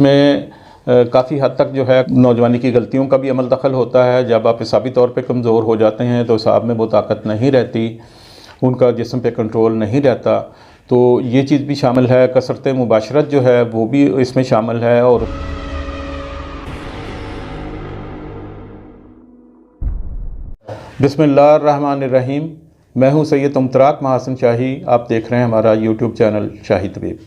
इसमें काफ़ी हद तक जो है नौजवानी की गलतियों का भी अमल दखल होता है। जब आप हिसाबी तौर पे कमज़ोर हो जाते हैं तो साहब में वो ताकत नहीं रहती, उनका जिस्म पे कंट्रोल नहीं रहता, तो ये चीज़ भी शामिल है। कसरत मुबाशरत जो है वो भी इसमें शामिल है। और बिस्मिल्लाहिर्रहमानिर्रहीम, मैं हूं सैयद मुमतराक महासन शाही। आप देख रहे हैं हमारा यूट्यूब चैनल शाही तबीब।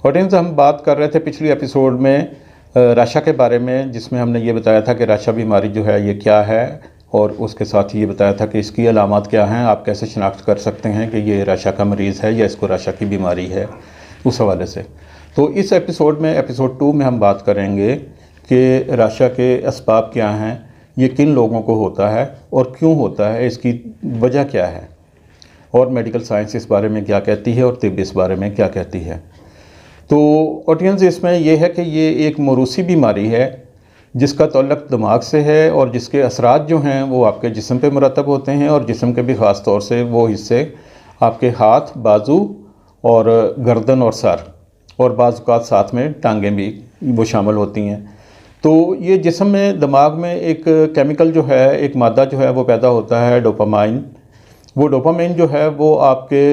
ऑडियंस, हम बात कर रहे थे पिछली एपिसोड में राशा के बारे में, जिसमें हमने ये बताया था कि राशा बीमारी जो है ये क्या है, और उसके साथ ही ये बताया था कि इसकी अलामात क्या हैं, आप कैसे शनाख्त कर सकते हैं कि ये राशा का मरीज़ है या इसको राशा की बीमारी है, उस हवाले से। तो इस एपिसोड में, एपिसोड 2 में हम बात करेंगे कि राशा के असबाब क्या हैं, ये किन लोगों को होता है और क्यों होता है, इसकी वजह क्या है, और मेडिकल साइंस इस बारे में क्या कहती है और तिब इस बारे में क्या कहती है। तो ऑडियंस, इसमें यह है कि ये एक मौरूसी बीमारी है जिसका तल्लुक़ दिमाग से है, और जिसके असरात जो हैं वो आपके जिस्म पे मुरतब होते हैं, और जिस्म के भी ख़ास तौर से वो हिस्से आपके हाथ, बाजू और गर्दन और सर, और बाज़ औक़ात साथ में टांगें भी वो शामिल होती हैं। तो ये जिस्म में, दिमाग में एक केमिकल जो है, एक मादा जो है वो पैदा होता है, डोपामाइन। वो डोपामाइन जो है वो आपके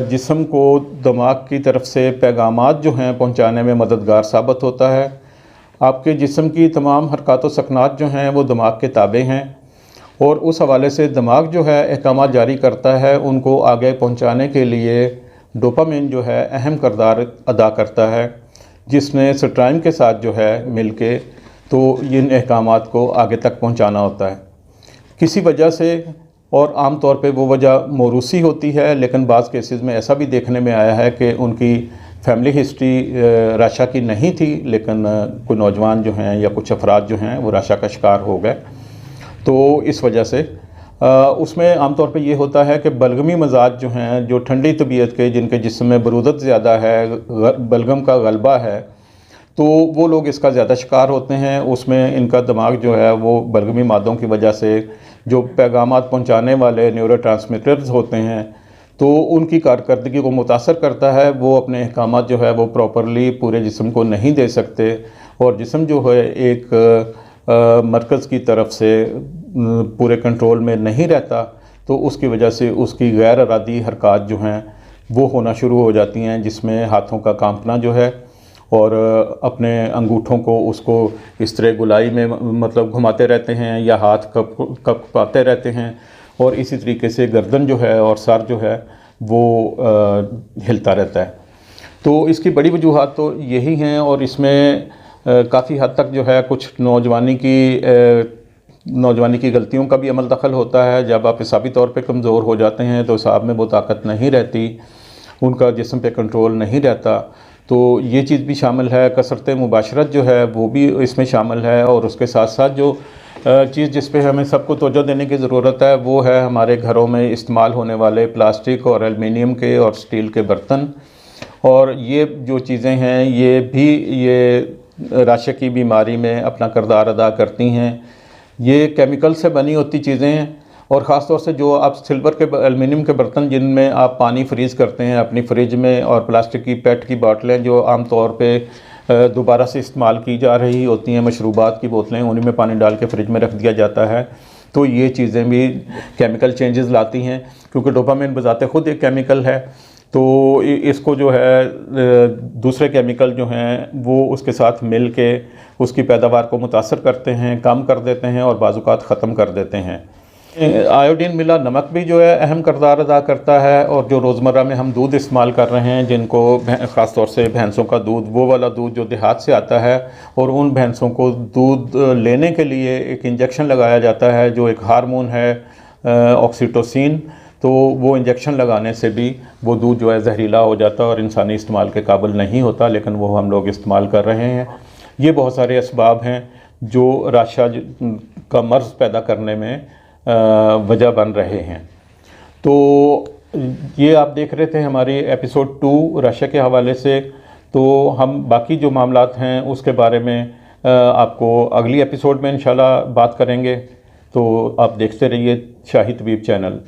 जिस्म को दिमाग की तरफ से पैगामात जो हैं पहुंचाने में मददगार साबित होता है। आपके जिस्म की तमाम हरकत व सकनात जो हैं वो दिमाग के ताबे हैं, और उस हवाले से दिमाग जो है अहकामात जारी करता है, उनको आगे पहुंचाने के लिए डोपामाइन जो है अहम किरदार अदा करता है, जिसने स्ट्राइम के साथ जो है मिलके तो इन अहकामात को आगे तक पहुंचाना होता है किसी वजह से। और आम तौर पे वो वजह मौरूसी होती है, लेकिन बाज़ केसेस में ऐसा भी देखने में आया है कि उनकी फैमिली हिस्ट्री राशा की नहीं थी, लेकिन कोई नौजवान जो हैं या कुछ अफराद जो हैं वो राशा का शिकार हो गए। तो इस वजह से उसमें आम तौर पे ये होता है कि बलगमी मजाज जो हैं, जो ठंडी तबीयत के, जिनके जिस्म में बरूदत ज़्यादा है, बलगम का गलबा है, तो वो लोग इसका ज़्यादा शिकार होते हैं। उसमें इनका दिमाग जो है वो बलगमी मादों की वजह से जो पैगामात पहुंचाने वाले न्यूरोट्रांसमीटर्स होते हैं, तो उनकी कारकर्दगी को मुतासर करता है। वो अपने अहकामात जो है वो प्रॉपरली पूरे जिस्म को नहीं दे सकते, और जिस्म जो है एक मरकज़ की तरफ से पूरे कंट्रोल में नहीं रहता, तो उसकी वजह से उसकी गैर इरादी हरकत जो हैं वो होना शुरू हो जाती हैं, जिसमें हाथों का कांपना जो है, और अपने अंगूठों को उसको इस तरह गुलाई में मतलब घुमाते रहते हैं, या हाथ कपाते रहते हैं, और इसी तरीके से गर्दन जो है और सर जो है वो हिलता रहता है। तो इसकी बड़ी वजूहात तो यही हैं, और इसमें काफ़ी हद तक जो है कुछ नौजवानी की गलतियों का भी अमल दखल होता है। जब आप हिसाबी तौर पे कमज़ोर हो जाते हैं तो साहब में वो ताकत नहीं रहती, उनका जिस्म पे कंट्रोल नहीं रहता, तो ये चीज़ भी शामिल है। कसरत मुबाशरत जो है वो भी इसमें शामिल है, और उसके साथ साथ जो चीज़ जिस पे हमें सबको तवज्जो देने की ज़रूरत है वो है हमारे घरों में इस्तेमाल होने वाले प्लास्टिक और एल्युमिनियम के और स्टील के बर्तन। और ये जो चीज़ें हैं ये भी राशा की बीमारी में अपना किरदार अदा करती हैं। ये केमिकल से बनी होती चीज़ें हैं, और ख़ास तौर से जो आप सिल्वर के, एल्युमिनियम के बर्तन जिनमें आप पानी फ्रीज़ करते हैं अपनी फ्रिज में, और प्लास्टिक की पेट की बोतलें जो आम तौर पे दोबारा से इस्तेमाल की जा रही होती हैं, मशरूबात की बोतलें, उन्हीं में पानी डाल के फ्रिज में रख दिया जाता है। तो ये चीज़ें भी केमिकल चेंजेस लाती हैं, क्योंकि डोपामाइन बजाते ख़ुद एक केमिकल है, तो इसको जो है दूसरे केमिकल जो हैं वो उसके साथ मिल के उसकी पैदावार को मुतासर करते हैं, कम कर देते हैं, और बाज़ औक़ात ख़त्म कर देते हैं। आयोडीन मिला नमक भी जो है अहम किरदार अदा करता है, और जो रोज़मर्रा में हम दूध इस्तेमाल कर रहे हैं, जिनको ख़ास तौर से भैंसों का दूध, वो वाला दूध जो देहात से आता है, और उन भैंसों को दूध लेने के लिए एक इंजेक्शन लगाया जाता है जो एक हार्मोन है ऑक्सीटोसिन। तो वो इंजेक्शन लगाने से भी वो दूध जो है जहरीला हो जाता है और इंसानी इस्तेमाल के काबिल नहीं होता, लेकिन वो हम लोग इस्तेमाल कर रहे हैं। ये बहुत सारे असबाब हैं जो राशा का मर्ज़ पैदा करने में वजह बन रहे हैं। तो ये आप देख रहे थे हमारी एपिसोड 2 राशा के हवाले से। तो हम बाकी जो मामलात हैं उसके बारे में आपको अगली एपिसोड में इंशाल्लाह बात करेंगे। तो आप देखते रहिए शाही तबीब चैनल।